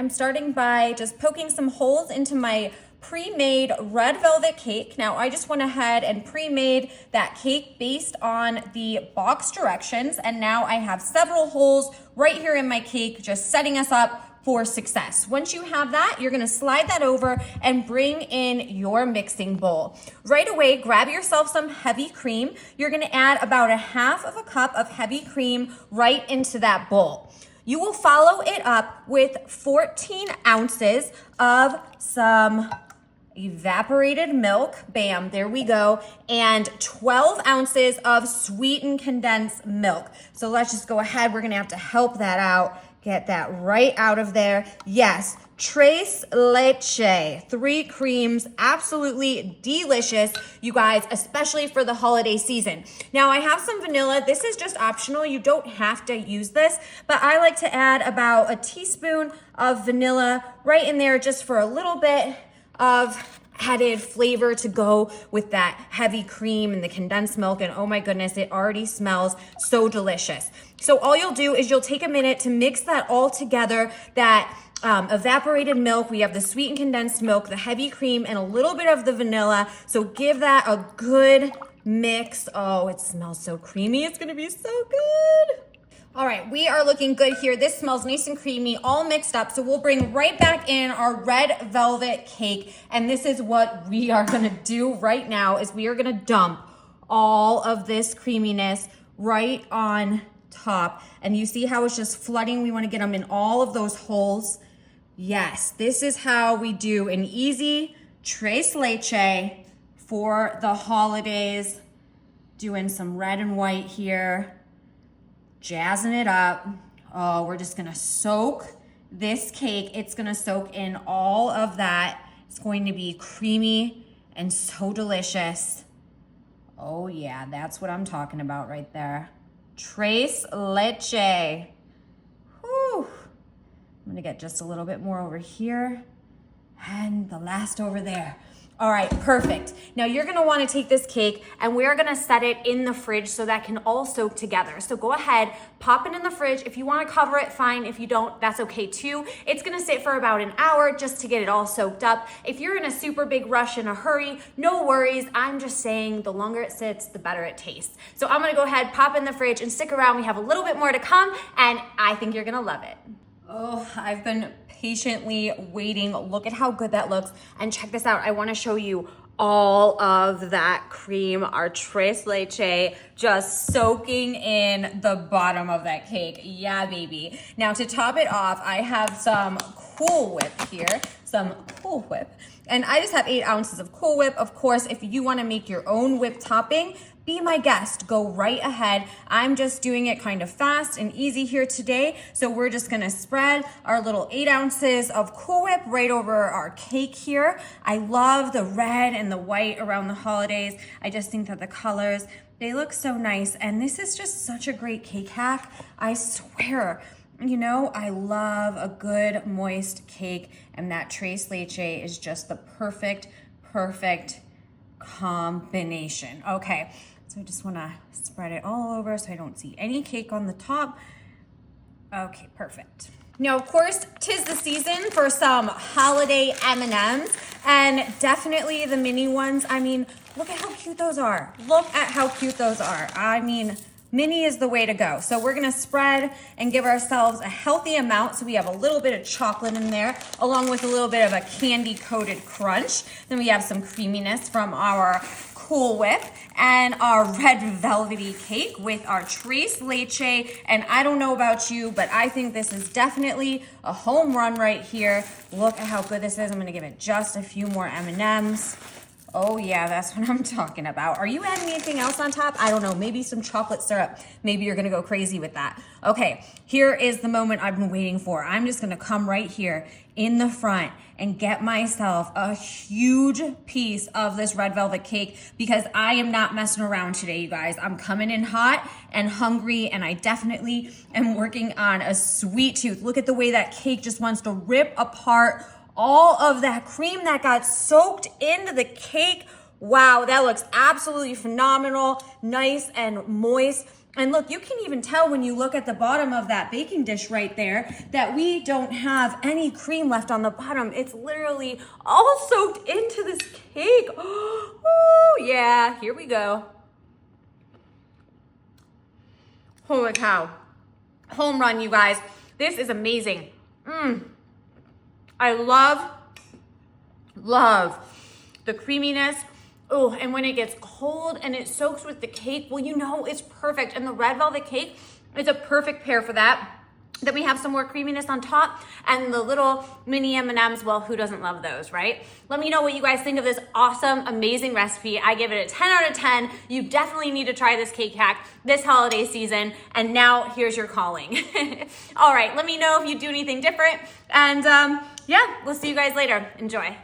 I'm starting by just poking some holes into my pre-made red velvet cake. Now I just went ahead and pre-made that cake based on the box directions, and now I have several holes right here in my cake, just setting us up for success. Once you have that, you're gonna slide that over and bring in your mixing bowl. Right away, grab yourself some heavy cream. You're gonna add about 1/2 of a cup of heavy cream right into that bowl. You will follow it up with 14 ounces of some evaporated milk, bam, there we go, and 12 ounces of sweetened condensed milk. So let's just go ahead, we're gonna have to help that out, get that right out of there. Yes, tres leche, 3 creams, absolutely delicious, you guys, especially for the holiday season. Now I have some vanilla. This is just optional. You don't have to use this, but I like to add about a teaspoon of vanilla right in there just for a little bit of added flavor to go with that heavy cream and the condensed milk. And oh my goodness, it already smells so delicious. So all you'll do is you'll take a minute to mix that all together, that evaporated milk, we have the sweetened condensed milk, the heavy cream, and a little bit of the vanilla. So give that a good mix. Oh, it smells so creamy. It's gonna be so good. All right, we are looking good here. This smells nice and creamy, all mixed up. So we'll bring right back in our red velvet cake. And this is what we are gonna do right now, is we are gonna dump all of this creaminess right on top. And you see how it's just flooding? We wanna get them in all of those holes. Yes, this is how we do an easy tres leche for the holidays. Doing some red and white here. Jazzing it up. Oh, we're just gonna soak this cake. It's gonna soak in all of that. It's going to be creamy and so delicious. Oh yeah, that's what I'm talking about right there. Tres leche. Whew. I'm gonna get just a little bit more over here and the last over there. All right, perfect. Now you're gonna wanna take this cake and we're gonna set it in the fridge so that can all soak together. So go ahead, pop it in the fridge. If you wanna cover it, fine. If you don't, that's okay too. It's gonna sit for about an hour just to get it all soaked up. If you're in a super big rush in a hurry, no worries. I'm just saying the longer it sits, the better it tastes. So I'm gonna go ahead, pop it in the fridge and stick around. We have a little bit more to come and I think you're gonna love it. Oh, I've been patiently waiting. Look at how good that looks. And check this out. I want to show you all of that cream, our tres leche, just soaking in the bottom of that cake. Yeah, baby. Now to top it off, I have some Cool Whip here, some Cool Whip. And I just have 8 ounces of Cool Whip. Of course, if you want to make your own whip topping, be my guest, go right ahead. I'm just doing it kind of fast and easy here today. So we're just gonna spread our little 8 ounces of Cool Whip right over our cake here. I love the red and the white around the holidays. I just think that the colors, they look so nice. And this is just such a great cake hack. I swear, you know, I love a good moist cake, and that tres leche is just the perfect combination. Okay. So I just wanna spread it all over so I don't see any cake on the top. Okay, perfect. Now, of course, 'tis the season for some holiday M&Ms, and definitely the mini ones. I mean, look at how cute those are. Look at how cute those are. I mean, mini is the way to go. So we're gonna spread and give ourselves a healthy amount. So we have a little bit of chocolate in there, along with a little bit of a candy-coated crunch. Then we have some creaminess from our Cool Whip and our red velvety cake with our tres leche. And I don't know about you, but I think this is definitely a home run right here. Look at how good this is. I'm gonna give it just a few more M&Ms. Oh yeah, that's what I'm talking about. Are you adding anything else on top? I don't know, maybe some chocolate syrup. Maybe you're gonna go crazy with that. Okay, here is the moment I've been waiting for. I'm just gonna come right here in the front and get myself a huge piece of this red velvet cake because I am not messing around today, you guys. I'm coming in hot and hungry, and I definitely am working on a sweet tooth. Look at the way that cake just wants to rip apart all of that cream that got soaked into the cake. Wow, that looks absolutely phenomenal, nice and moist. And look, you can even tell when you look at the bottom of that baking dish right there that we don't have any cream left on the bottom. It's literally all soaked into this cake. Oh, yeah, here we go. Holy cow. Home run, you guys. This is amazing. I love the creaminess. Oh, and when it gets cold and it soaks with the cake, well, you know it's perfect. And the red velvet cake is a perfect pair for that. Then we have some more creaminess on top and the little mini M&Ms. Well, who doesn't love those, right? Let me know what you guys think of this awesome, amazing recipe. I give it a 10 out of 10. You definitely need to try this cake hack this holiday season. And now here's your calling. All right, let me know if you do anything different. And yeah, we'll see you guys later. Enjoy.